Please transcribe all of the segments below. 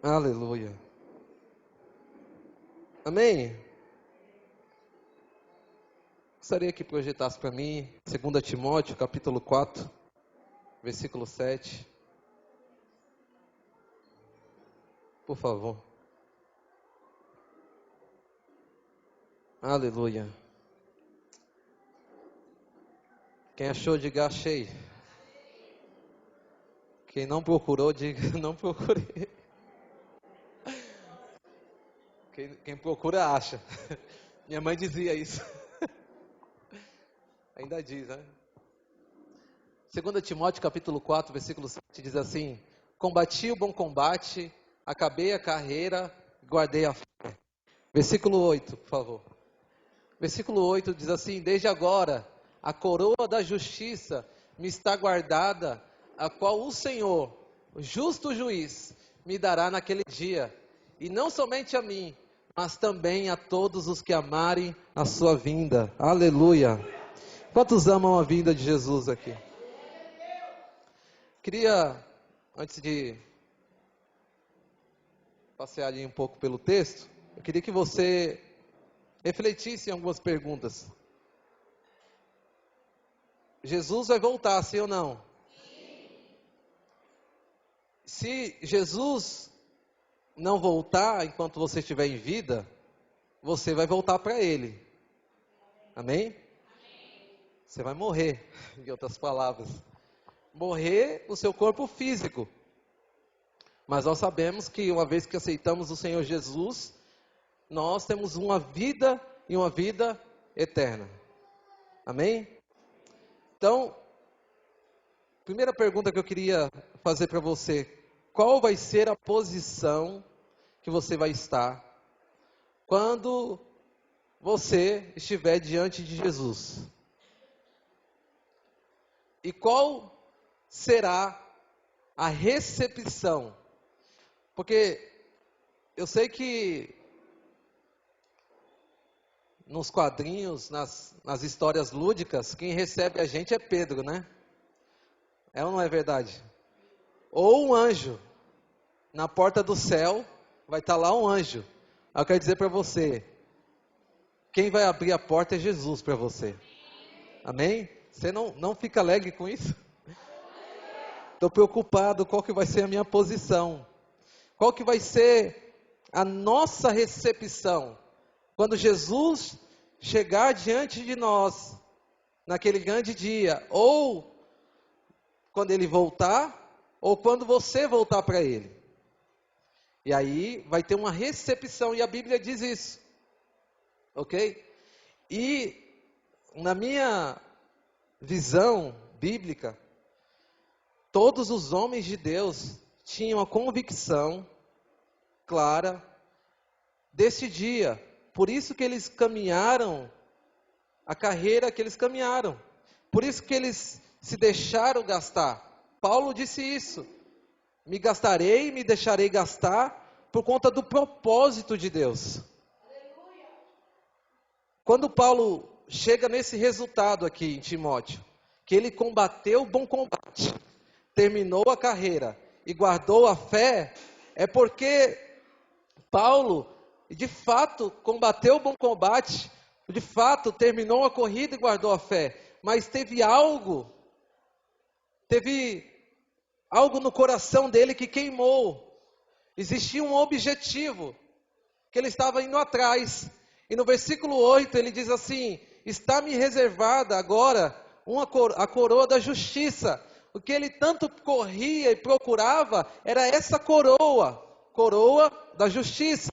Aleluia. Amém? Gostaria que projetasse para mim 2 Timóteo, capítulo 4, versículo 7. Por favor. Aleluia. Quem achou, diga achei. Quem não procurou, diga não procurei. Quem procura, acha. Minha mãe dizia isso. Ainda diz, né? 2 Timóteo, capítulo 4, versículo 7 diz assim: Combati o bom combate, acabei a carreira, guardei a fé. Versículo 8, por favor. Versículo 8 diz assim: Desde agora a coroa da justiça me está guardada, a qual o Senhor, o justo juiz, me dará naquele dia, e não somente a mim, mas também a todos os que amarem a sua vinda. Aleluia! Quantos amam a vinda de Jesus aqui? Queria, antes de passear ali um pouco pelo texto, eu queria que você refletisse em algumas perguntas. Jesus vai voltar, sim ou não? Se Jesus não voltar enquanto você estiver em vida, você vai voltar para Ele. Amém? Você vai morrer, em outras palavras. Morrer o seu corpo físico. Mas nós sabemos que uma vez que aceitamos o Senhor Jesus, nós temos uma vida e uma vida eterna. Amém? Então, primeira pergunta que eu queria fazer para você: qual vai ser a posição que você vai estar quando você estiver diante de Jesus? E qual será a recepção? Porque eu sei que nos quadrinhos, nas histórias lúdicas, quem recebe a gente é Pedro, né? É ou não é verdade? Ou um anjo. Na porta do céu vai estar lá um anjo. Eu quero dizer para você, quem vai abrir a porta é Jesus para você. Amém? Você não fica alegre com isso? Estou preocupado qual que vai ser a minha posição. Qual que vai ser a nossa recepção quando Jesus chegar diante de nós naquele grande dia, ou quando ele voltar, ou quando você voltar para ele. E aí vai ter uma recepção, e a Bíblia diz isso. Ok? E na minha visão bíblica, todos os homens de Deus tinham a convicção clara desse dia. Por isso que eles caminharam a carreira que eles caminharam. Por isso que eles se deixaram gastar. Paulo disse isso: me gastarei, me deixarei gastar por conta do propósito de Deus. Quando Paulo chega nesse resultado aqui em Timóteo, que ele combateu o bom combate, terminou a carreira e guardou a fé, é porque Paulo, de fato, combateu o bom combate, de fato, terminou a corrida e guardou a fé, mas teve algo no coração dele que queimou. Existia um objetivo que ele estava indo atrás. E no versículo 8 ele diz assim: está-me reservada agora a coroa da justiça. O que ele tanto corria e procurava era essa coroa da justiça,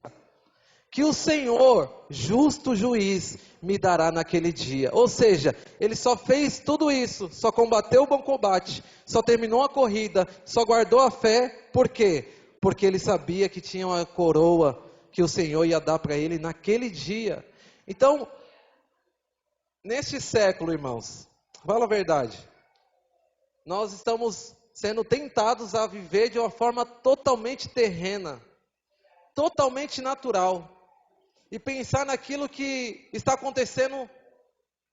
que o Senhor, justo juiz, me dará naquele dia. Ou seja, ele só fez tudo isso, só combateu o bom combate, só terminou a corrida, só guardou a fé. Por quê? Porque ele sabia que tinha uma coroa que o Senhor ia dar para ele naquele dia. Então, neste século, irmãos, fala a verdade, nós estamos sendo tentados a viver de uma forma totalmente terrena, totalmente natural, e pensar naquilo que está acontecendo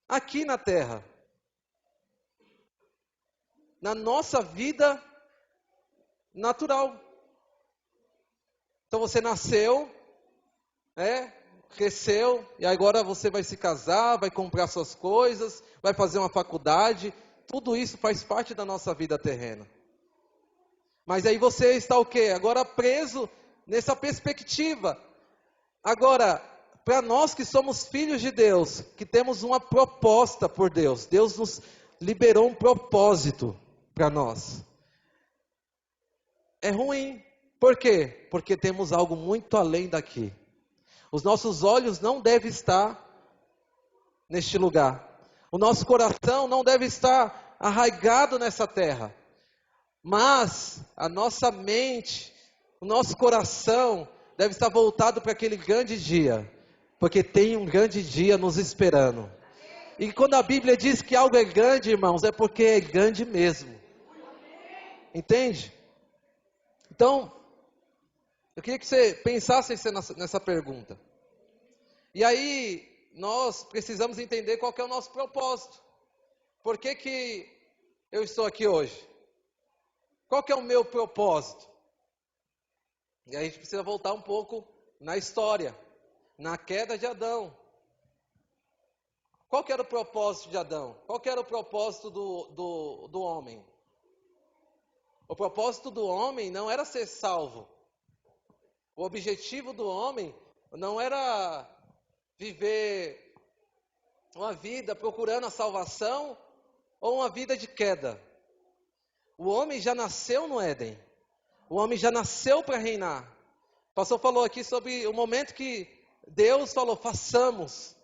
aqui na terra, na nossa vida natural. Então você nasceu, cresceu, e agora você vai se casar, vai comprar suas coisas, vai fazer uma faculdade. Tudo isso faz parte da nossa vida terrena. Mas aí você está o quê? Agora preso nessa perspectiva. Agora, para nós que somos filhos de Deus, que temos uma proposta por Deus, Deus nos liberou um propósito para nós. É ruim. Por quê? Porque temos algo muito além daqui. Os nossos olhos não devem estar neste lugar. O nosso coração não deve estar arraigado nessa terra. Mas a nossa mente, o nosso coração deve estar voltado para aquele grande dia. Porque tem um grande dia nos esperando. E quando a Bíblia diz que algo é grande, irmãos, é porque é grande mesmo. Entende? Então, eu queria que você pensasse nessa pergunta. E aí, nós precisamos entender qual que é o nosso propósito. Por que eu estou aqui hoje? Qual que é o meu propósito? E aí a gente precisa voltar um pouco na história, na queda de Adão. Qual que era o propósito de Adão? Qual que era o propósito do homem? O propósito do homem não era ser salvo. O objetivo do homem não era viver uma vida procurando a salvação ou uma vida de queda. O homem já nasceu no Éden. O homem já nasceu para reinar. O pastor falou aqui sobre o momento que Deus falou, façamos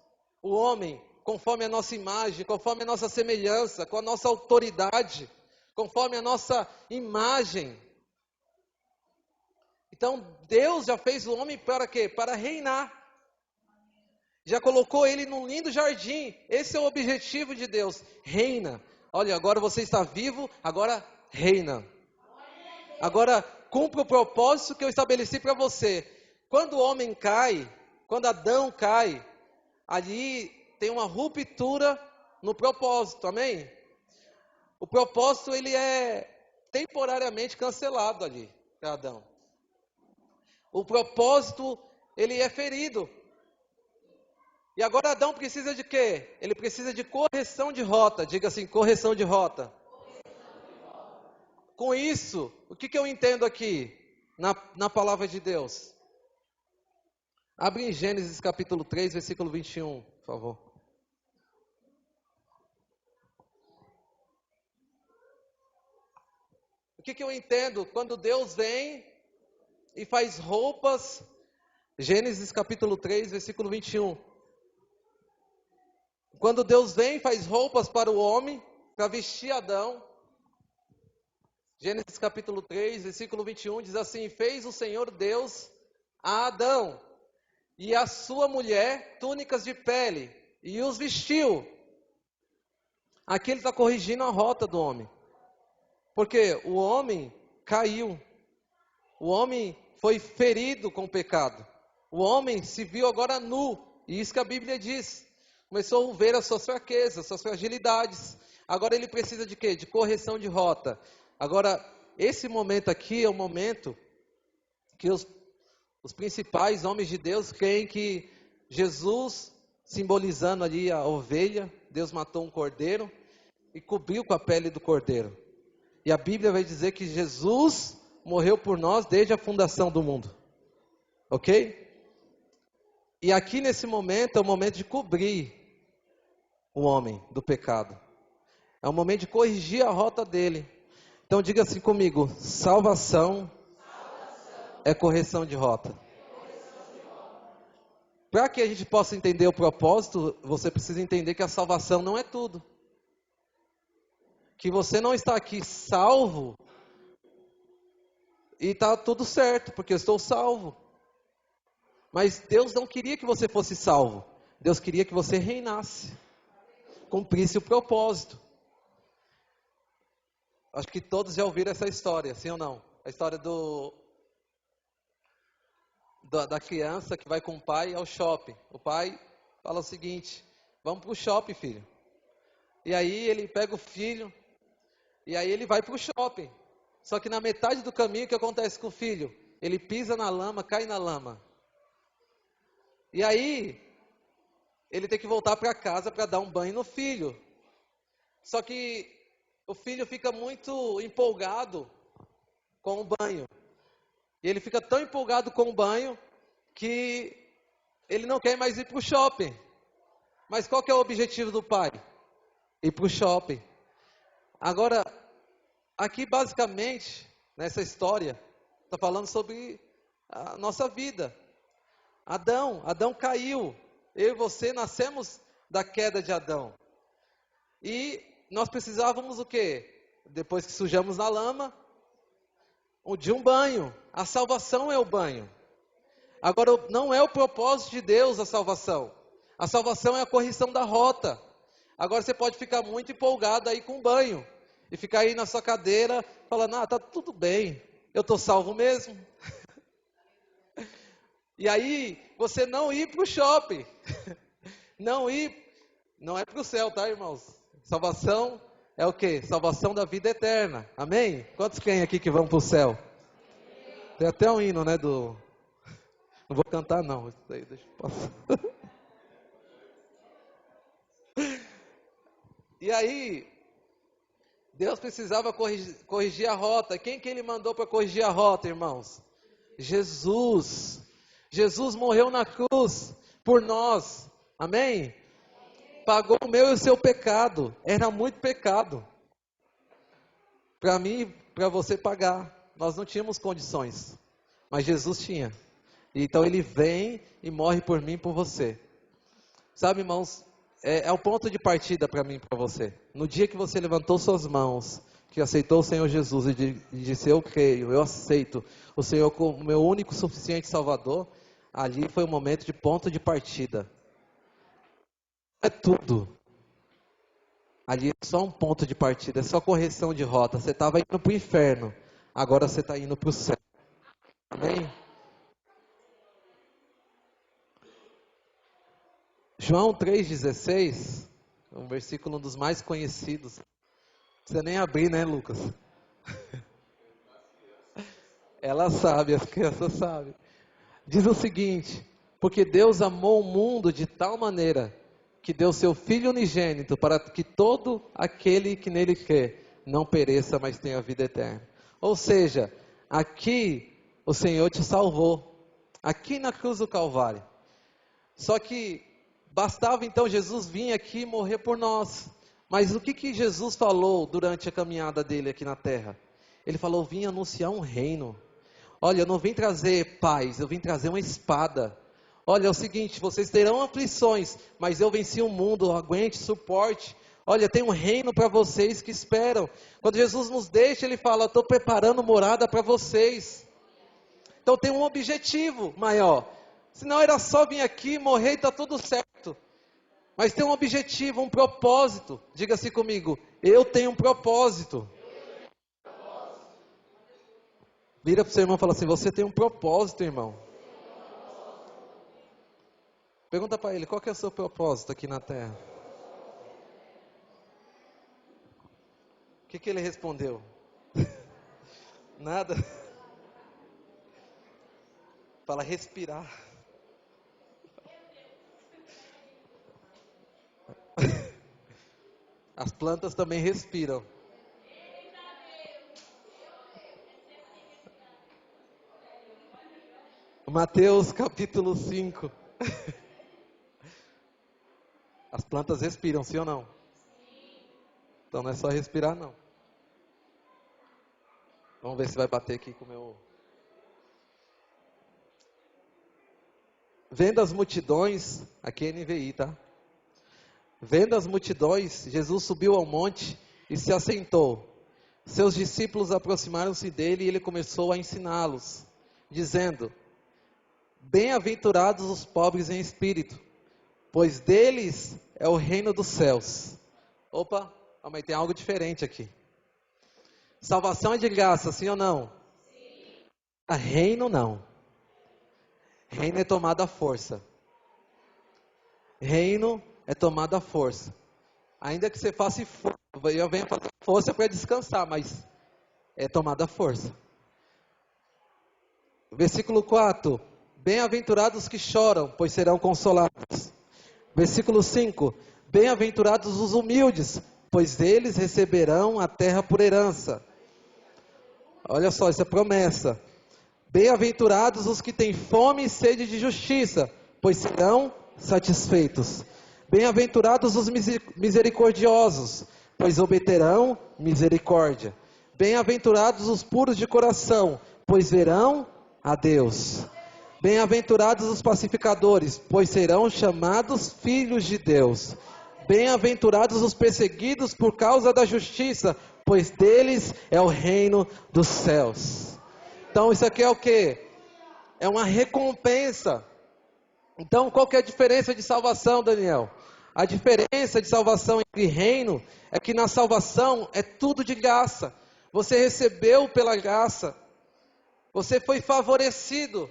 o homem conforme a nossa imagem, conforme a nossa semelhança, com a nossa autoridade, conforme a nossa imagem. Então, Deus já fez o homem para quê? Para reinar. Já colocou ele num lindo jardim. Esse é o objetivo de Deus. Reina. Olha, agora você está vivo, agora reina. Agora, cumpra o propósito que eu estabeleci para você. Quando o homem cai, quando Adão cai, ali tem uma ruptura no propósito, amém? O propósito, ele é temporariamente cancelado ali, para Adão. O propósito, ele é ferido. E agora Adão precisa de quê? Ele precisa de correção de rota. Diga assim, correção de rota. Com isso, o que eu entendo aqui na palavra de Deus? Abre em Gênesis capítulo 3, versículo 21, por favor. O que eu entendo quando Deus vem e faz roupas? Gênesis capítulo 3, versículo 21. Quando Deus vem e faz roupas para o homem, para vestir Adão. Gênesis capítulo 3, versículo 21, diz assim, fez o Senhor Deus a Adão e a sua mulher túnicas de pele, e os vestiu. Aqui ele está corrigindo a rota do homem. Porque o homem caiu. O homem foi ferido com o pecado. O homem se viu agora nu. E isso que a Bíblia diz. Começou a ver as suas fraquezas, as suas fragilidades. Agora ele precisa de quê? De correção de rota. Agora, esse momento aqui é o momento que os principais homens de Deus creem que Jesus, simbolizando ali a ovelha, Deus matou um cordeiro e cobriu com a pele do cordeiro. E a Bíblia vai dizer que Jesus morreu por nós desde a fundação do mundo. Ok? E aqui nesse momento é o momento de cobrir o homem do pecado. É o momento de corrigir a rota dele. Então diga assim comigo, salvação é correção de rota. Para que a gente possa entender o propósito, você precisa entender que a salvação não é tudo. Que você não está aqui salvo e está tudo certo, porque eu estou salvo. Mas Deus não queria que você fosse salvo. Deus queria que você reinasse, cumprisse o propósito. Acho que todos já ouviram essa história, sim ou não? A história da criança que vai com o pai ao shopping. O pai fala o seguinte, vamos para o shopping, filho. E aí ele pega o filho, e aí ele vai para o shopping. Só que na metade do caminho, o que acontece com o filho? ele pisa na lama, cai na lama. E aí, ele tem que voltar para casa para dar um banho no filho. Só que o filho fica muito empolgado com o banho. E ele fica tão empolgado com o banho que ele não quer mais ir para o shopping. Mas qual que é o objetivo do pai? Ir para o shopping. Agora, aqui basicamente, nessa história, está falando sobre a nossa vida. Adão caiu. Eu e você nascemos da queda de Adão. E nós precisávamos o quê? Depois que sujamos na lama, de um banho. A salvação é o banho. Agora, não é o propósito de Deus a salvação. A salvação é a correção da rota. Agora você pode ficar muito empolgado aí com o banho. E ficar aí na sua cadeira falando, tá tudo bem. Eu estou salvo mesmo. E aí, você não ir para o shopping. Não é para o céu, tá, irmãos? Salvação é o quê? Salvação da vida eterna. Amém? Quantos tem aqui que vão para o céu? Tem até um hino, né, do... Não vou cantar não, isso daí deixa eu passar. E aí, Deus precisava corrigir a rota. Quem que ele mandou para corrigir a rota, irmãos? Jesus. Jesus morreu na cruz por nós. Amém? Pagou o meu e o seu pecado. Era muito pecado. Para mim, para você pagar. Nós não tínhamos condições. Mas Jesus tinha. Então ele vem e morre por mim e por você. Sabe, irmãos, é o ponto de partida para mim e para você. No dia que você levantou suas mãos, que aceitou o Senhor Jesus e disse, eu creio, eu aceito o Senhor como meu único suficiente Salvador, ali foi o momento de ponto de partida. É tudo. Ali é só um ponto de partida, é só correção de rota. Você estava indo para o inferno, agora você está indo para o céu. Amém? João 3,16, um versículo um dos mais conhecidos. Não precisa nem abrir, né, Lucas? Ela sabe, as crianças sabem. Diz o seguinte: porque Deus amou o mundo de tal maneira que deu seu Filho unigênito para que todo aquele que nele crê não pereça, mas tenha vida eterna. Ou seja, aqui o Senhor te salvou, aqui na cruz do Calvário. Só que bastava então Jesus vir aqui e morrer por nós. Mas o que Jesus falou durante a caminhada dele aqui na terra? Ele falou, vim anunciar um reino. Olha, eu não vim trazer paz, eu vim trazer uma espada. Olha, é o seguinte, vocês terão aflições, mas eu venci o mundo, aguente, suporte. Olha, tem um reino para vocês que esperam. Quando Jesus nos deixa, Ele fala, estou preparando morada para vocês. Então tem um objetivo maior. Senão era só vir aqui, morrer e está tudo certo. Mas tem um objetivo, um propósito. Diga-se comigo, eu tenho um propósito. Vira para o seu irmão e fala assim, você tem um propósito, irmão. Pergunta para ele, qual que é o seu propósito aqui na terra? O que ele respondeu? Nada. Fala respirar. As plantas também respiram. Mateus capítulo 5. As plantas respiram, sim ou não? Então não é só respirar, não. Vamos ver se vai bater aqui com o meu... Vendo as multidões, aqui é NVI, tá? Vendo as multidões, Jesus subiu ao monte e se assentou. Seus discípulos aproximaram-se dele e ele começou a ensiná-los, dizendo, bem-aventurados os pobres em espírito, pois deles é o reino dos céus. Opa, mas tem algo diferente aqui. Salvação é de graça, sim ou não? Sim. Reino não. Reino é tomado à força. Reino é tomado à força. Ainda que você faça força, eu venho fazer força para descansar, mas é tomado à força. Versículo 4. Bem-aventurados que choram, pois serão consolados. Versículo 5. Bem-aventurados os humildes, pois eles receberão a terra por herança. Olha só, isso é promessa. Bem-aventurados os que têm fome e sede de justiça, pois serão satisfeitos. Bem-aventurados os misericordiosos, pois obterão misericórdia. Bem-aventurados os puros de coração, pois verão a Deus. Bem-aventurados os pacificadores, pois serão chamados filhos de Deus. Bem-aventurados os perseguidos por causa da justiça, pois deles é o reino dos céus. Então isso aqui é o quê? É uma recompensa. Então qual que é a diferença de salvação, Daniel? A diferença de salvação entre reino é que na salvação é tudo de graça. Você recebeu pela graça. Você foi favorecido.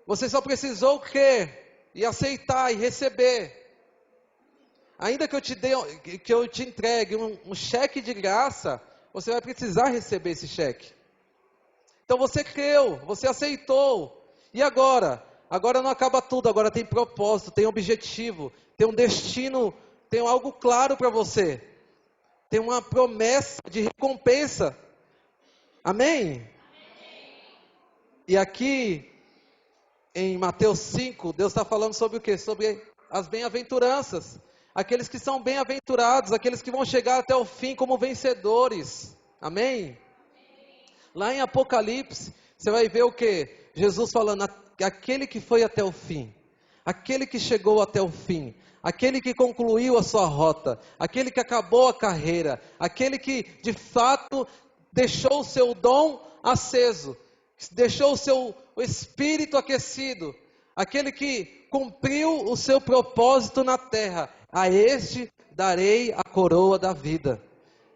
Você só precisou crer e aceitar e receber. Ainda que eu te entregue um cheque de graça, você vai precisar receber esse cheque. Então você creu, você aceitou. E agora? Agora não acaba tudo, agora tem propósito, tem objetivo, tem um destino, tem algo claro para você. Tem uma promessa de recompensa. Amém? E aqui, em Mateus 5, Deus está falando sobre o quê? Sobre as bem-aventuranças. Aqueles que são bem-aventurados, aqueles que vão chegar até o fim como vencedores. Amém? Lá em Apocalipse, você vai ver o quê? Jesus falando, aquele que foi até o fim, aquele que chegou até o fim, aquele que concluiu a sua rota, aquele que acabou a carreira, aquele que de fato deixou o seu dom aceso, deixou o espírito aquecido, aquele que cumpriu o seu propósito na terra, a este darei a coroa da vida.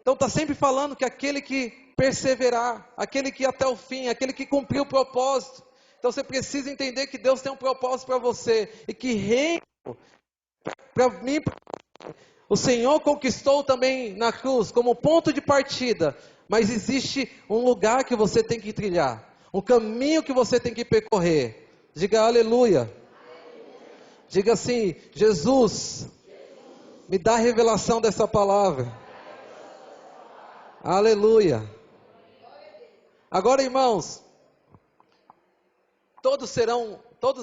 Então está sempre falando que aquele que perseverar, aquele que ir até o fim, aquele que cumpriu o propósito. Então você precisa entender que Deus tem um propósito para você, e que reino, para mim, o Senhor conquistou também na cruz, como ponto de partida, mas existe um lugar que você tem que trilhar, um caminho que você tem que percorrer. Diga aleluia. Diga assim, Jesus, me dá a revelação dessa palavra. Aleluia. Agora, irmãos, todos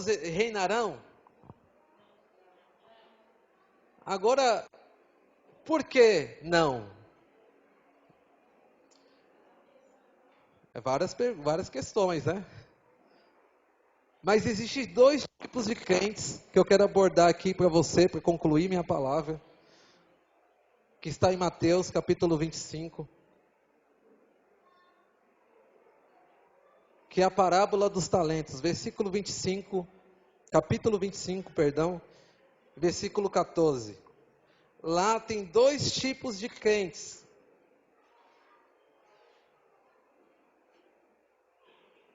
reinarão. Agora, por que não? Várias questões, né? Mas existem dois tipos de crentes que eu quero abordar aqui para você, para concluir minha palavra, que está em Mateus capítulo 25, que é a parábola dos talentos, capítulo 25, versículo 14. Lá tem dois tipos de crentes.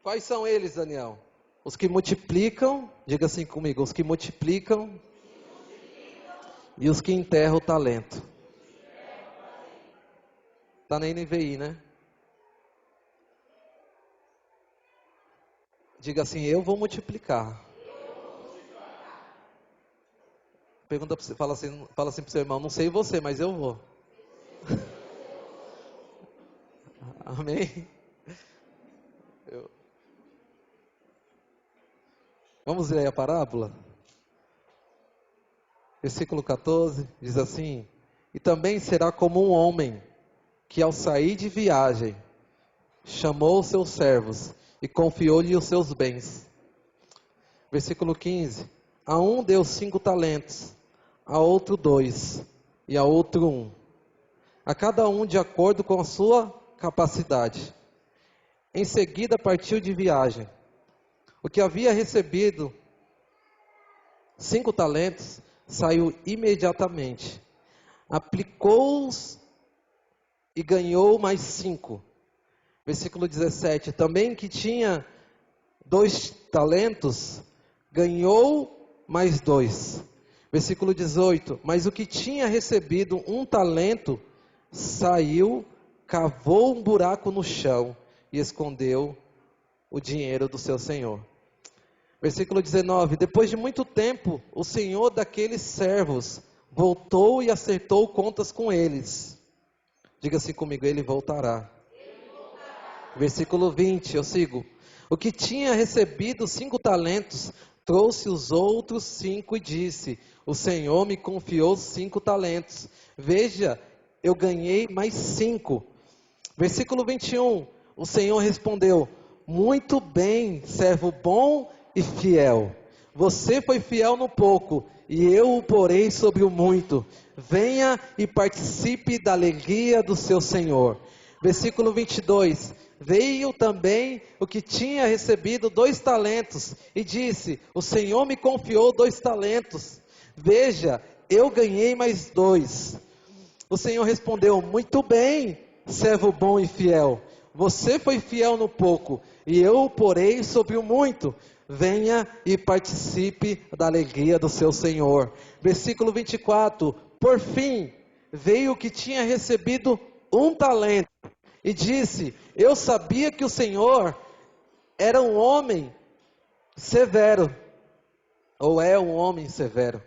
Quais são eles, Daniel? Os que multiplicam, diga assim comigo, os que multiplicam e os que enterram o talento. Está na NVI, né? Diga assim, eu vou multiplicar. Pergunta para você, fala assim para o seu irmão, não sei você, mas eu vou. Amém? Vamos ler a parábola? Versículo 14, diz assim, e também será como um homem, que ao sair de viagem, chamou os seus servos, e confiou-lhe os seus bens. Versículo 15, a um deu 5 talentos, a outro 2, e a outro 1, a cada um de acordo com a sua capacidade. Em seguida partiu de viagem. O que havia recebido 5 talentos, saiu imediatamente, aplicou-os e ganhou mais 5. Versículo 17, também que tinha 2 talentos, ganhou mais 2. Versículo 18, mas o que tinha recebido 1 talento, saiu, cavou um buraco no chão e escondeu o dinheiro do seu senhor. Versículo 19: depois de muito tempo, o senhor daqueles servos voltou e acertou contas com eles. Diga assim comigo: ele voltará. Versículo 20, eu sigo. O que tinha recebido 5 talentos, trouxe os outros 5 e disse: o Senhor me confiou 5 talentos. Veja, eu ganhei mais 5. Versículo 21, o Senhor respondeu: muito bem, servo bom e fiel. Você foi fiel no pouco, e eu o porei sobre o muito. Venha e participe da alegria do seu Senhor. Versículo 22, veio também o que tinha recebido 2 talentos, e disse: o Senhor me confiou 2 talentos. Veja, eu ganhei mais 2. O Senhor respondeu: muito bem, servo bom e fiel. Você foi fiel no pouco, e eu o porei sobre o muito. Venha e participe da alegria do seu Senhor. Versículo 24, por fim, veio o que tinha recebido 1 talento, e disse: eu sabia que o Senhor era um homem severo, ou é um homem severo,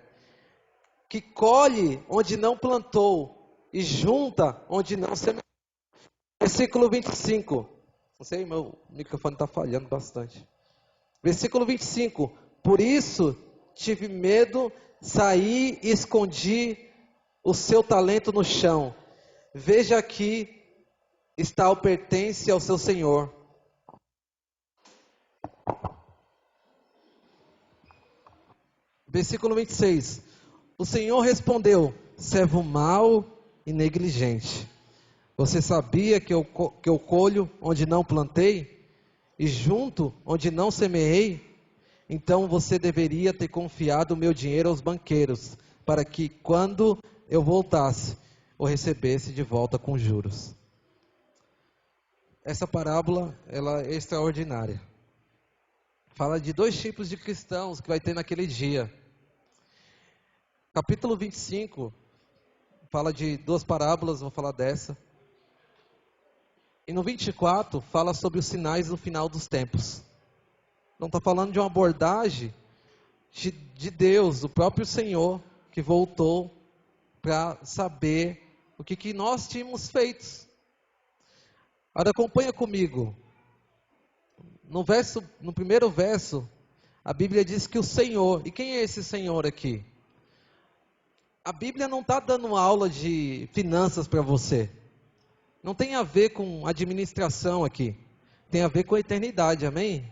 que colhe onde não plantou, e junta onde não semeou. Versículo 25, não sei, meu microfone está falhando bastante. Versículo 25, por isso tive medo, saí e escondi o seu talento no chão. Veja aqui está o pertence ao seu Senhor. Versículo 26, o Senhor respondeu: servo mau e negligente. Você sabia que eu colho onde não plantei, e junto onde não semeei? Então você deveria ter confiado o meu dinheiro aos banqueiros, para que quando eu voltasse, o recebesse de volta com juros. Essa parábola, ela é extraordinária. Fala de 2 tipos de cristãos que vai ter naquele dia. Capítulo 25, fala de 2 parábolas, vou falar dessa. E no 24, fala sobre os sinais do final dos tempos. Não está falando de uma abordagem de Deus, do próprio Senhor, que voltou para saber o que nós tínhamos feito. Agora acompanha comigo. No primeiro verso, a Bíblia diz que o Senhor, e quem é esse Senhor aqui? A Bíblia não está dando aula de finanças para você. Não tem a ver com administração aqui. Tem a ver com a eternidade, amém?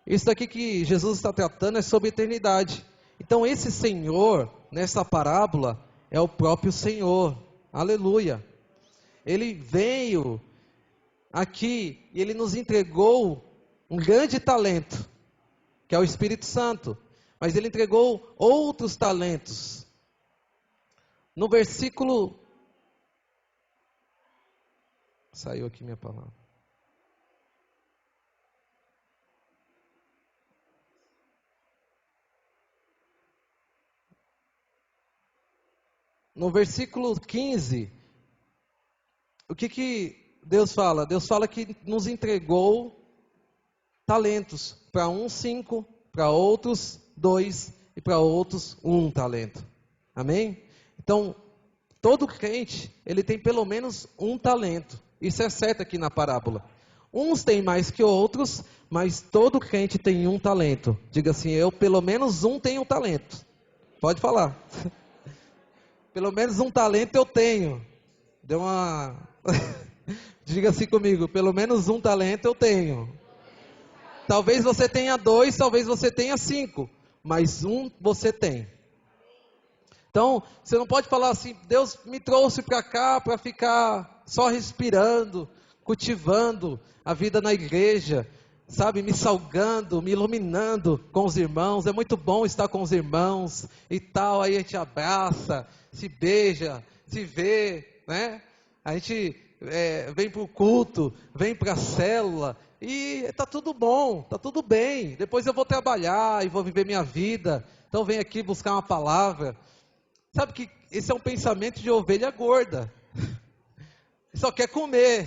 Isso aqui que Jesus está tratando é sobre eternidade. Então esse Senhor, nessa parábola, é o próprio Senhor. Aleluia. Ele veio aqui e Ele nos entregou um grande talento, que é o Espírito Santo. Mas Ele entregou outros talentos. No versículo... Saiu aqui minha palavra. No versículo 15, o que Deus fala? Deus fala que nos entregou talentos. Para uns 5, para outros 2 e para outros 1 talento. Amém? Então, todo crente, ele tem pelo menos 1 talento. Isso é certo aqui na parábola. Uns têm mais que outros, mas todo crente tem 1 talento. Diga assim: eu pelo menos 1 tenho talento. Pode falar. Pelo menos 1 talento eu tenho. Deu uma... Diga assim comigo: pelo menos 1 talento eu tenho. Talvez você tenha 2, talvez você tenha 5, mas 1 você tem. Então, você não pode falar assim: Deus me trouxe para cá para ficar só respirando, cultivando a vida na igreja, sabe, me salgando, me iluminando com os irmãos. É muito bom estar com os irmãos e tal, aí a gente abraça, se beija, se vê, né? A gente vem para o culto, vem para a célula, e está tudo bom, está tudo bem. Depois eu vou trabalhar e vou viver minha vida, então vem aqui buscar uma palavra. Sabe que esse é um pensamento de ovelha gorda, só quer comer,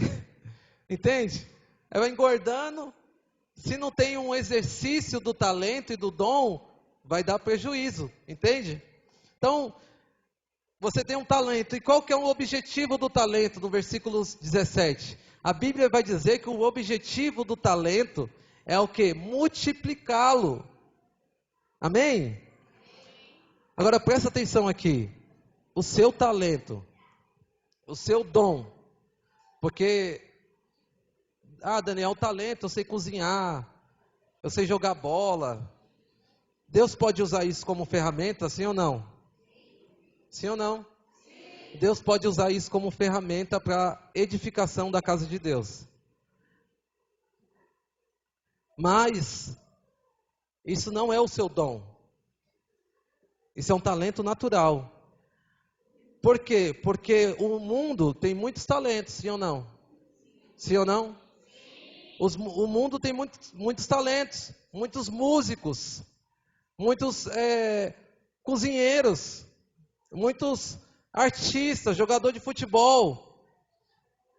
entende? Aí vai engordando, Se não tem um exercício do talento e do dom, vai dar prejuízo, entende? Então, você tem um talento, e qual que é o objetivo do talento, no versículo 17? A Bíblia vai dizer que o objetivo do talento é o quê? Multiplicá-lo. Amém? Agora presta atenção aqui. O seu talento, o seu dom, porque, Daniel, talento, eu sei cozinhar, eu sei jogar bola. Deus pode usar isso como ferramenta, sim ou não? Sim ou não? Sim. Deus pode usar isso como ferramenta para edificação da casa de Deus. Mas, isso não é o seu dom. Isso é um talento natural. Por quê? Porque o mundo tem muitos talentos, sim ou não? Sim ou não? O mundo tem muitos talentos, muitos músicos, muitos cozinheiros, muitos artistas, jogador de futebol.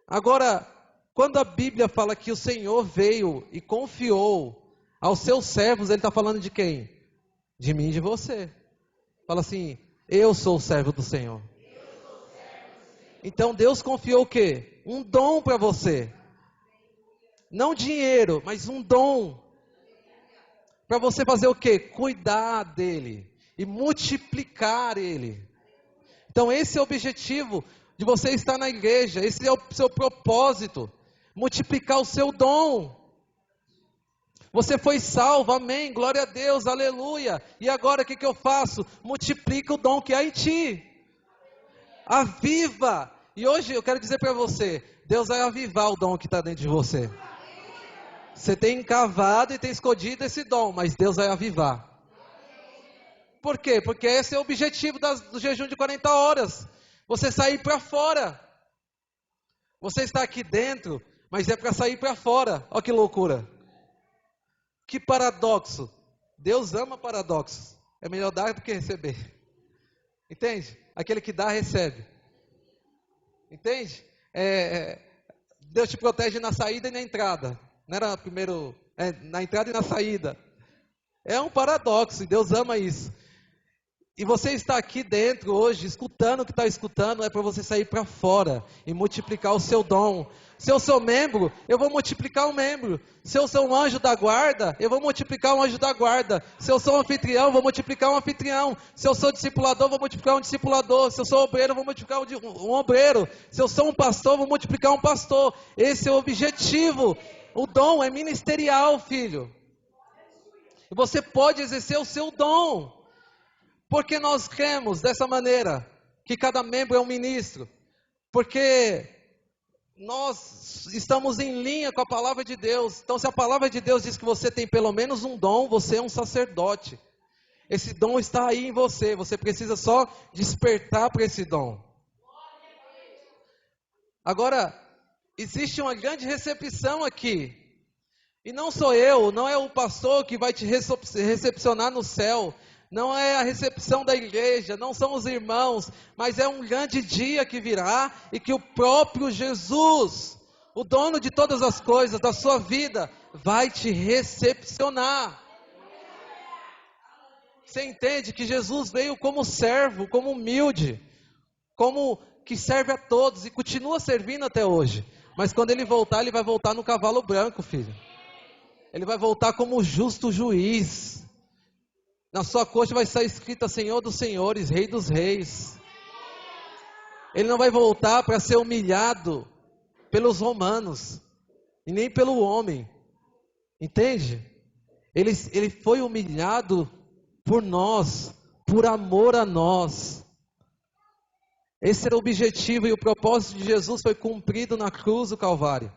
Agora, quando a Bíblia fala que o Senhor veio e confiou aos seus servos, Ele está falando de quem? De mim e de você. Fala assim, eu sou o servo do Senhor. Então Deus confiou o quê? Um dom para você. Não dinheiro, mas um dom. Para você fazer o quê? Cuidar dele e multiplicar ele. Então esse é o objetivo de você estar na igreja. Esse é o seu propósito. Multiplicar o seu dom. Você foi salvo, amém, glória a Deus, aleluia. E agora o que eu faço? Multiplica o dom que há em ti. Aviva. E hoje eu quero dizer para você, Deus vai avivar o dom que está dentro de você. Você tem encavado e tem escondido esse dom, mas Deus vai avivar. Por quê? Porque esse é o objetivo do jejum de 40 horas. Você sair para fora. Você está aqui dentro, mas é para sair para fora. Olha que loucura. Que paradoxo. Deus ama paradoxos. É melhor dar do que receber. Entende? Aquele que dá, recebe. Entende? Deus te protege na saída e na entrada. Não era primeiro, na entrada e na saída. É um paradoxo, e Deus ama isso. E você está aqui dentro hoje, escutando o que está escutando, é para você sair para fora e multiplicar o seu dom. Se eu sou membro, eu vou multiplicar o membro. Se eu sou um anjo da guarda, eu vou multiplicar um anjo da guarda. Se eu sou um anfitrião, eu vou multiplicar um anfitrião. Se eu sou discipulador, eu vou multiplicar um discipulador. Se eu sou obreiro, eu vou multiplicar um obreiro. Se eu sou um pastor, eu vou multiplicar um pastor. Esse é o objetivo. O dom é ministerial, filho. Você pode exercer o seu dom. Porque nós cremos dessa maneira, que cada membro é um ministro. Porque nós estamos em linha com a palavra de Deus. Então, se a palavra de Deus diz que você tem pelo menos um dom, você é um sacerdote. Esse dom está aí em você. Você precisa só despertar para esse dom. Agora, existe uma grande recepção aqui. E não sou eu, não é o pastor que vai te recepcionar no céu. Não é a recepção da igreja, não são os irmãos, mas é um grande dia que virá e que o próprio Jesus, o dono de todas as coisas da sua vida, vai te recepcionar. Você entende que Jesus veio como servo, como humilde, como que serve a todos e continua servindo até hoje. Mas quando ele voltar, ele vai voltar no cavalo branco, filho. Ele vai voltar como justo juiz. Na sua coxa vai estar escrita Senhor dos Senhores, Rei dos Reis. Ele não vai voltar para ser humilhado pelos romanos e nem pelo homem. Entende? Ele foi humilhado por nós, por amor a nós. Esse era o objetivo e o propósito de Jesus foi cumprido na cruz do Calvário.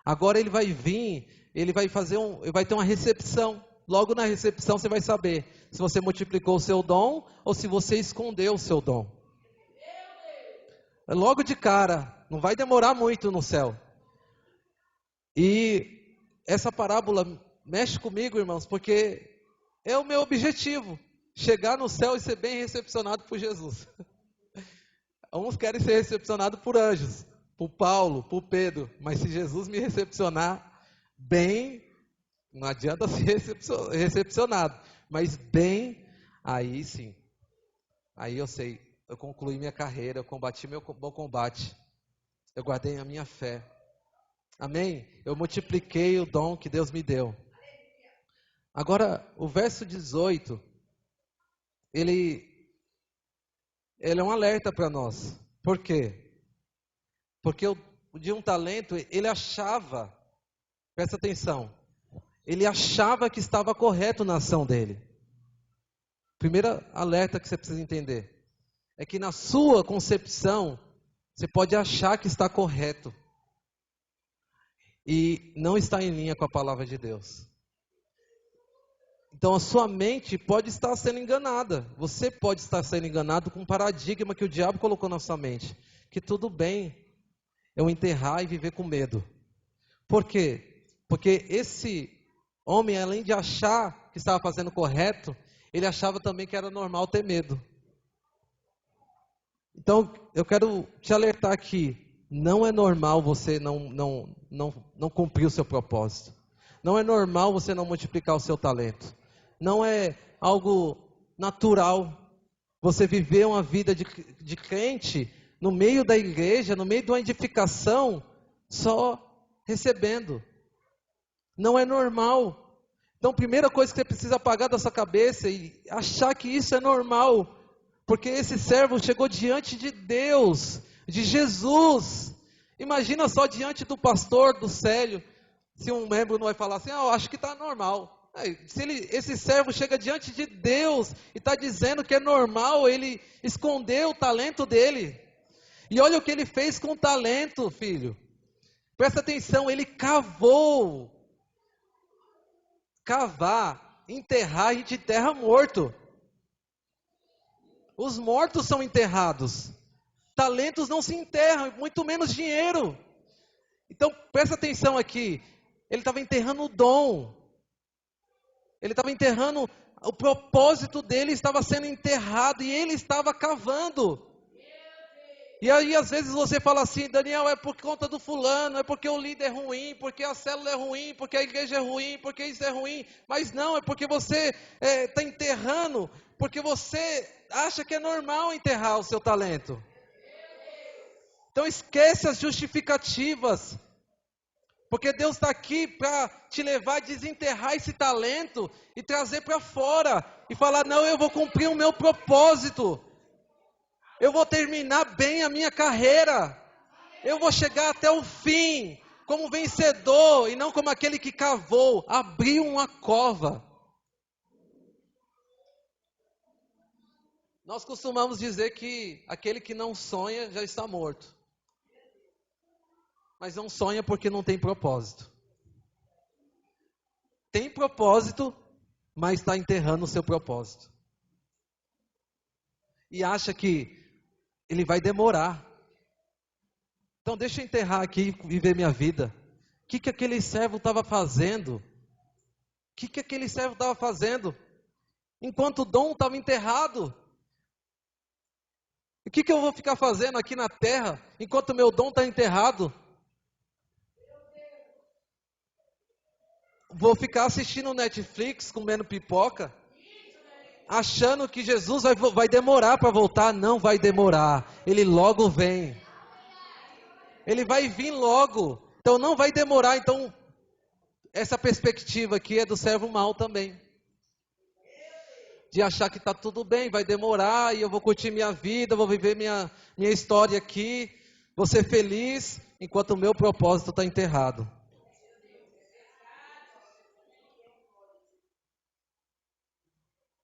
Agora ele vai vir, ele vai ter uma recepção. Logo na recepção você vai saber se você multiplicou o seu dom ou se você escondeu o seu dom. Logo de cara, não vai demorar muito no céu. E essa parábola mexe comigo, irmãos, porque é o meu objetivo, chegar no céu e ser bem recepcionado por Jesus. Uns querem ser recepcionados por anjos, por Paulo, por Pedro, mas se Jesus me recepcionar bem, Não adianta ser recepcionado. Mas bem, aí sim. Aí eu sei, eu concluí minha carreira, eu combati meu bom combate. Eu guardei a minha fé. Amém? Eu multipliquei o dom que Deus me deu. Agora, o verso 18, ele é um alerta para nós. Por quê? Porque de um talento, ele achava, presta atenção, ele achava que estava correto na ação dele. Primeiro alerta que você precisa entender é que na sua concepção, você pode achar que está correto e não está em linha com a palavra de Deus. Então a sua mente pode estar sendo enganada. Você pode estar sendo enganado com um paradigma que o diabo colocou na sua mente. Que tudo bem eu enterrar e viver com medo. Por quê? Porque esse homem, além de achar que estava fazendo correto, ele achava também que era normal ter medo. Então eu quero te alertar aqui. Não é normal você não cumprir o seu propósito. Não é normal você não multiplicar o seu talento. Não é algo natural você viver uma vida de crente no meio da igreja, no meio de uma edificação, só recebendo. Não é normal. Então, a primeira coisa que você precisa apagar da sua cabeça e achar que isso é normal. Porque esse servo chegou diante de Deus, de Jesus. Imagina só diante do pastor, do Célio, se um membro não vai falar assim, eu acho que está normal. Se esse servo chega diante de Deus e está dizendo que é normal, ele escondeu o talento dele. E olha o que ele fez com o talento, filho. Presta atenção, ele cavou. Cavar, enterrar, a gente enterra morto. Os mortos são enterrados. Talentos não se enterram, muito menos dinheiro. Então, presta atenção aqui. Ele estava enterrando o dom. Ele estava enterrando, o propósito dele estava sendo enterrado e ele estava cavando. E aí às vezes você fala assim, Daniel, é por conta do fulano, é porque o líder é ruim, porque a célula é ruim, porque a igreja é ruim, porque isso é ruim. Mas não, é porque você está enterrando, porque você acha que é normal enterrar o seu talento. Então esquece as justificativas. Porque Deus está aqui para te levar a desenterrar esse talento e trazer para fora. E falar, não, eu vou cumprir o meu propósito. Eu vou terminar bem a minha carreira. Eu vou chegar até o fim como vencedor e não como aquele que cavou, abriu uma cova. Nós costumamos dizer que aquele que não sonha já está morto. Mas não sonha porque não tem propósito. Tem propósito, mas está enterrando o seu propósito. E acha que ele vai demorar. Então deixa eu enterrar aqui e viver minha vida. O que aquele servo estava fazendo? O que aquele servo estava fazendo? Enquanto o dom estava enterrado. O que eu vou ficar fazendo aqui na terra, enquanto o meu dom está enterrado? Vou ficar assistindo Netflix, comendo pipoca, achando que Jesus vai demorar para voltar. Não vai demorar, Ele logo vem. Ele vai vir logo, então não vai demorar. Então, essa perspectiva aqui é do servo mau também. De achar que está tudo bem, vai demorar e eu vou curtir minha vida, vou viver minha história aqui, vou ser feliz, enquanto o meu propósito está enterrado.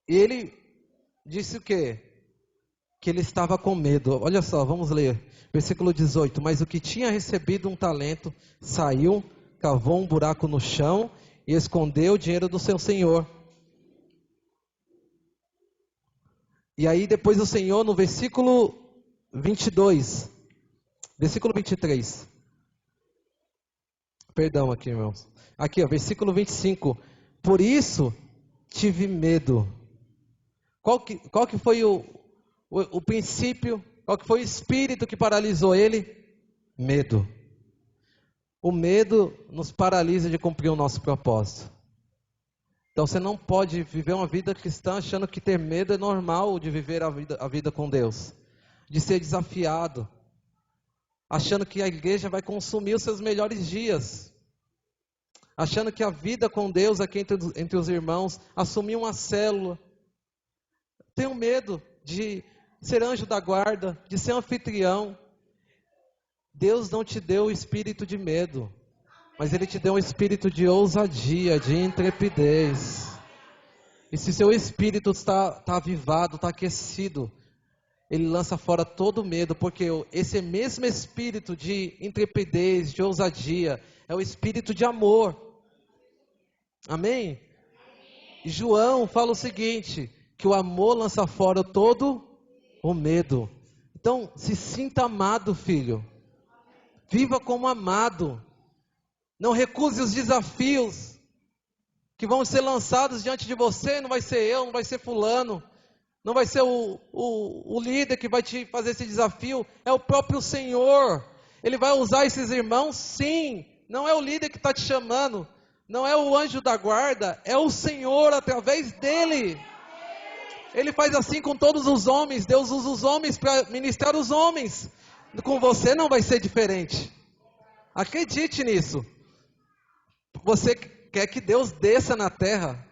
E ele disse o quê? Que ele estava com medo. Olha só, vamos ler. Versículo 18. Mas o que tinha recebido um talento, saiu, cavou um buraco no chão e escondeu o dinheiro do seu senhor. E aí depois o Senhor, no versículo 22, versículo 23. Perdão aqui, irmãos. Aqui, ó, versículo 25. Por isso tive medo. Qual que foi o princípio, qual que foi o espírito que paralisou ele? Medo. O medo nos paralisa de cumprir o nosso propósito. Então você não pode viver uma vida cristã achando que ter medo é normal de viver a vida com Deus. De ser desafiado. Achando que a igreja vai consumir os seus melhores dias. Achando que a vida com Deus aqui entre os irmãos, assumir uma célula. Tenho medo de ser anjo da guarda, de ser anfitrião. Deus não te deu o espírito de medo, mas Ele te deu um espírito de ousadia, de intrepidez. E se seu espírito está avivado, está aquecido, Ele lança fora todo medo, porque esse mesmo espírito de intrepidez, de ousadia, é o espírito de amor. Amém? E João fala o seguinte, que o amor lança fora todo o medo. Então, se sinta amado, filho. Viva como amado. Não recuse os desafios que vão ser lançados diante de você. Não vai ser eu, não vai ser fulano. Não vai ser o líder que vai te fazer esse desafio. É o próprio Senhor. Ele vai usar esses irmãos, sim. Não é o líder que está te chamando. Não é o anjo da guarda. É o Senhor através dele. Ele faz assim com todos os homens. Deus usa os homens para ministrar os homens. Com você não vai ser diferente. Acredite nisso. Você quer que Deus desça na terra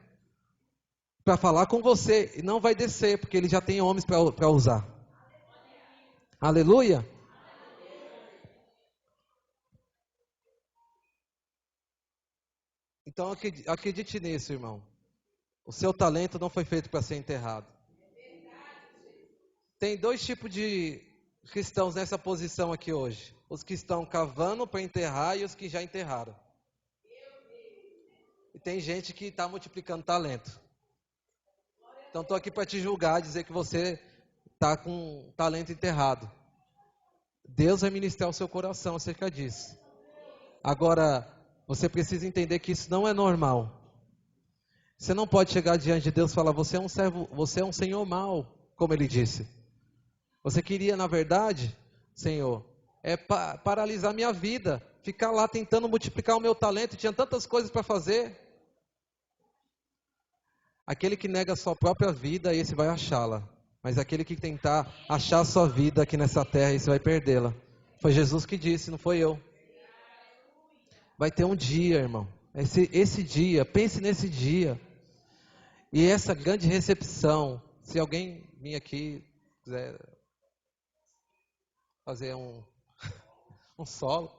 para falar com você. E não vai descer, porque Ele já tem homens para usar. Aleluia. Então acredite nisso, irmão. O seu talento não foi feito para ser enterrado. Tem dois tipos de cristãos nessa posição aqui hoje. Os que estão cavando para enterrar e os que já enterraram. E tem gente que está multiplicando talento. Então estou aqui para te julgar, dizer que você está com talento enterrado. Deus vai ministrar o seu coração acerca disso. Agora, você precisa entender que isso não é normal. Você não pode chegar diante de Deus e falar, você é um servo, você é um senhor mau, como ele disse. Você queria, na verdade, Senhor, paralisar minha vida, ficar lá tentando multiplicar o meu talento, tinha tantas coisas para fazer. Aquele que nega a sua própria vida, esse vai achá-la. Mas aquele que tentar achar a sua vida aqui nessa terra, esse vai perdê-la. Foi Jesus que disse, não foi eu. Vai ter um dia, irmão. Esse dia, pense nesse dia. E essa grande recepção, se alguém vir aqui, quiser fazer um solo.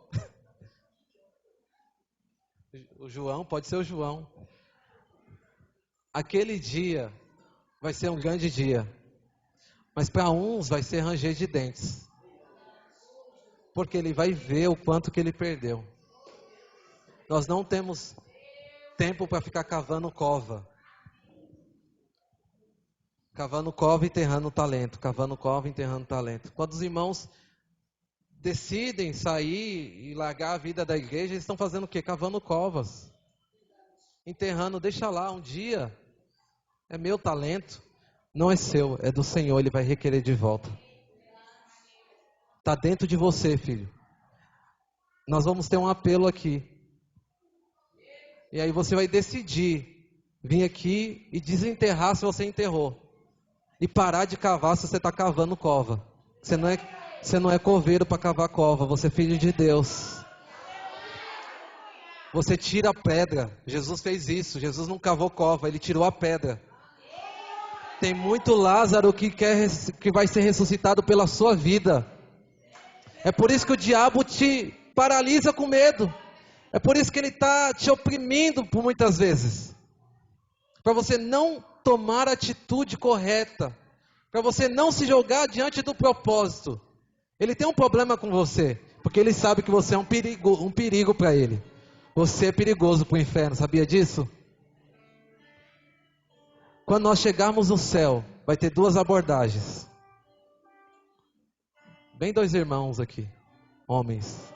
O João, pode ser o João. Aquele dia vai ser um grande dia. Mas para uns vai ser ranger de dentes. Porque ele vai ver o quanto que ele perdeu. Nós não temos tempo para ficar cavando cova. Cavando cova e enterrando talento. Cavando cova e enterrando talento. Quando os irmãos decidem sair e largar a vida da igreja, eles estão fazendo o quê? Cavando covas. Enterrando, deixa lá, um dia é meu talento. Não é seu, é do Senhor, Ele vai requerer de volta. Está dentro de você, filho. Nós vamos ter um apelo aqui. E aí você vai decidir vir aqui e desenterrar se você enterrou. E parar de cavar se você está cavando cova. Você não é coveiro para cavar cova, você é filho de Deus. Você tira a pedra. Jesus fez isso. Jesus não cavou cova, Ele tirou a pedra. Tem muito Lázaro que vai ser ressuscitado pela sua vida. É por isso que o diabo te paralisa com medo. É por isso que ele está te oprimindo por muitas vezes. Para você não tomar a atitude correta. Para você não se jogar diante do propósito. Ele tem um problema com você. Porque ele sabe que você é um perigo para ele. Você é perigoso para o inferno, sabia disso? Quando nós chegarmos no céu, vai ter duas abordagens. Bem dois irmãos aqui, homens.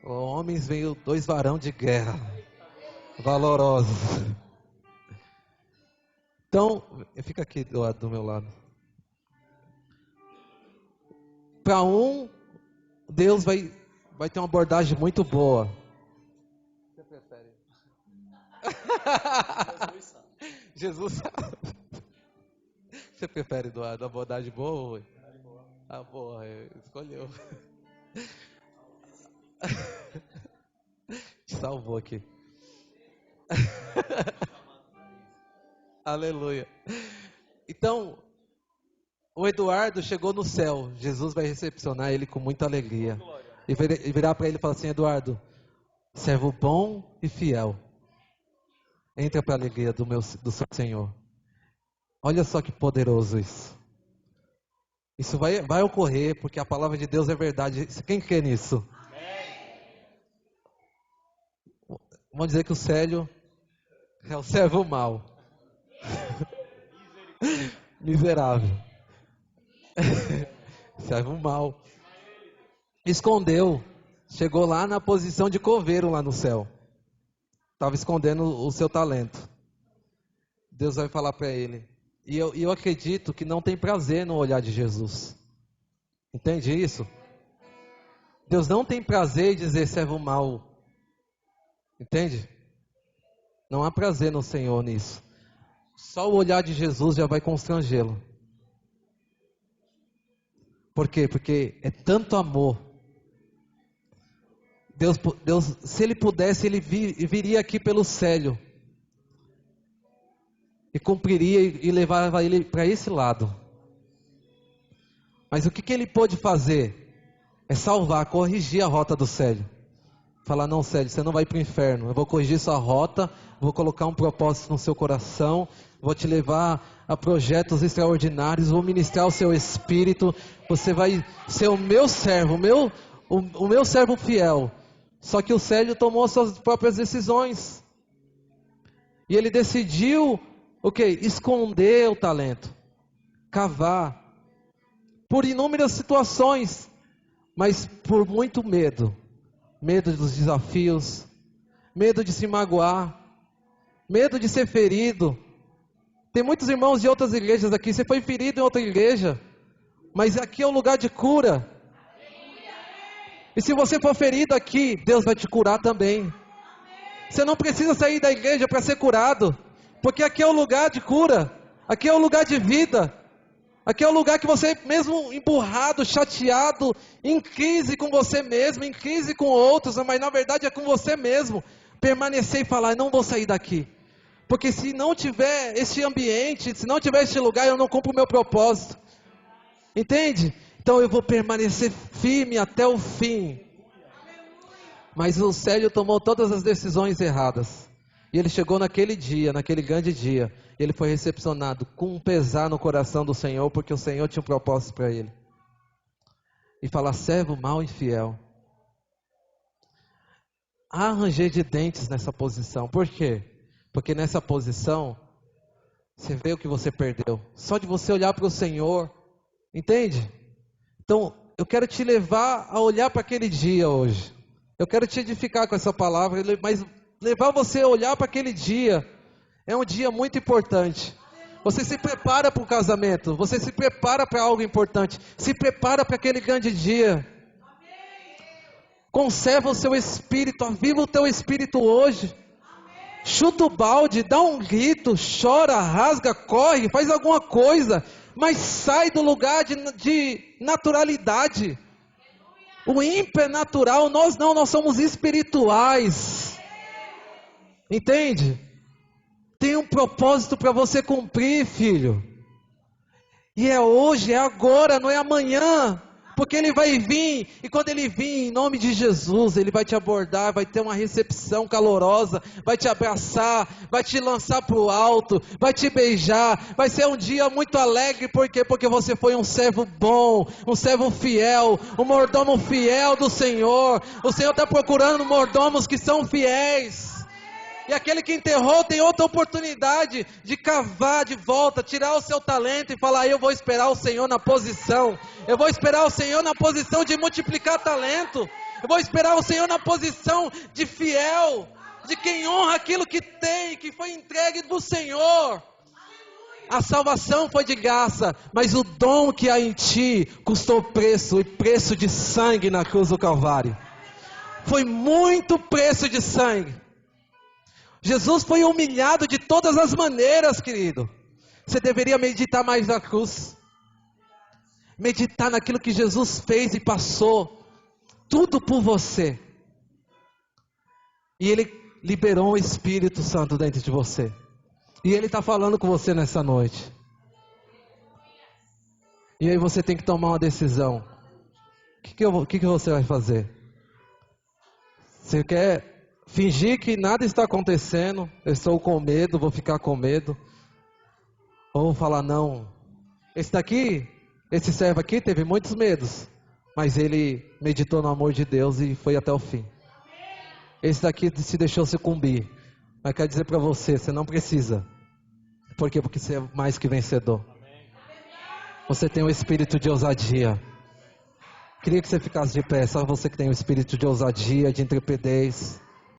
Homens veio dois varão de guerra, valorosos. Então, fica aqui do meu lado. Para um, Deus vai ter uma abordagem muito boa. prefere? Jesus sabe. Você prefere, Eduardo, a abordagem boa ou ruim? Ah, boa, escolheu. Te salvou aqui. Aleluia. Então, o Eduardo chegou no céu. Jesus vai recepcionar ele com muita alegria. E virar para ele e falar assim: Eduardo, servo bom e fiel, entra para a alegria do seu Senhor. Olha só que poderoso isso. Isso vai ocorrer porque a palavra de Deus é verdade. Quem crê nisso? Vamos dizer que o Célio é o servo mau. Miserável. Servo mau. Escondeu. Chegou lá na posição de coveiro lá no céu. Estava escondendo o seu talento. Deus vai falar para ele. E eu acredito que não tem prazer no olhar de Jesus. Entende isso? Deus não tem prazer em dizer servo mau. Entende? Não há prazer no Senhor nisso. Só o olhar de Jesus já vai constrangê-lo. Por quê? Porque é tanto amor. Deus, se Ele pudesse, Ele viria aqui pelo Célio. E cumpriria e levava ele para esse lado. Mas o que Ele pôde fazer? É salvar, corrigir a rota do Célio. Falar: não, Célio, você não vai para o inferno. Eu vou corrigir sua rota, vou colocar um propósito no seu coração, vou te levar a projetos extraordinários, vou ministrar o seu espírito. Você vai ser o meu servo, o meu servo fiel. Só que o Célio tomou as suas próprias decisões. E ele decidiu, esconder o talento, cavar, por inúmeras situações, mas por muito medo. Medo dos desafios, medo de se magoar, medo de ser ferido. Tem muitos irmãos de outras igrejas aqui, você foi ferido em outra igreja, mas aqui é um lugar de cura. E se você for ferido aqui, Deus vai te curar também. Você não precisa sair da igreja para ser curado, porque aqui é o lugar de cura, aqui é o lugar de vida. Aqui é o lugar que você, mesmo emburrado, chateado, em crise com você mesmo, em crise com outros, mas na verdade é com você mesmo, permanecer e falar: não vou sair daqui. Porque se não tiver este ambiente, se não tiver este lugar, eu não cumpro o meu propósito. Entende? Então eu vou permanecer firme até o fim. Mas o Célio tomou todas as decisões erradas. E ele chegou naquele dia, naquele grande dia, ele foi recepcionado com um pesar no coração do Senhor, porque o Senhor tinha um propósito para ele. E falar: servo mau e fiel. Há ranger de dentes nessa posição. Por quê? Porque nessa posição, você vê o que você perdeu. Só de você olhar para o Senhor, entende? Então, eu quero te levar a olhar para aquele dia hoje. Eu quero te edificar com essa palavra, mas levar você a olhar para aquele dia é um dia muito importante. Você se prepara para o casamento, você se prepara para algo importante, se prepara para aquele grande dia. Conserva o seu espírito, aviva o teu espírito hoje. Chuta o balde, dá um grito, chora, rasga, corre, faz alguma coisa, mas sai do lugar de naturalidade. O ímpio é natural, nós não, nós somos espirituais. Entende? Tem um propósito para você cumprir, filho. E é hoje, é agora, não é amanhã. Porque ele vai vir, e quando ele vir, em nome de Jesus, ele vai te abordar, vai ter uma recepção calorosa, vai te abraçar, vai te lançar para o alto, vai te beijar, vai ser um dia muito alegre, por quê? Porque você foi um servo bom, um servo fiel, um mordomo fiel do Senhor. O Senhor está procurando mordomos que são fiéis. E aquele que enterrou tem outra oportunidade de cavar de volta, tirar o seu talento e falar: eu vou esperar o Senhor na posição. Eu vou esperar o Senhor na posição de multiplicar talento. Eu vou esperar o Senhor na posição de fiel, de quem honra aquilo que tem, que foi entregue do Senhor. A salvação foi de graça, mas o dom que há em ti custou preço, e preço de sangue na cruz do Calvário. Foi muito preço de sangue. Jesus foi humilhado de todas as maneiras, querido. Você deveria meditar mais na cruz. Meditar naquilo que Jesus fez e passou. Tudo por você. E Ele liberou o Espírito Santo dentro de você. E Ele está falando com você nessa noite. E aí você tem que tomar uma decisão. O que você vai fazer? Você quer fingir que nada está acontecendo? Eu estou com medo, vou ficar com medo. Ou falar, não. Esse servo aqui teve muitos medos. Mas ele meditou no amor de Deus e foi até o fim. Esse daqui se deixou sucumbir. Mas quero dizer para você, você não precisa. Por quê? Porque você é mais que vencedor. Você tem um espírito de ousadia. Queria que você ficasse de pé, só você que tem um espírito de ousadia, de intrepidez.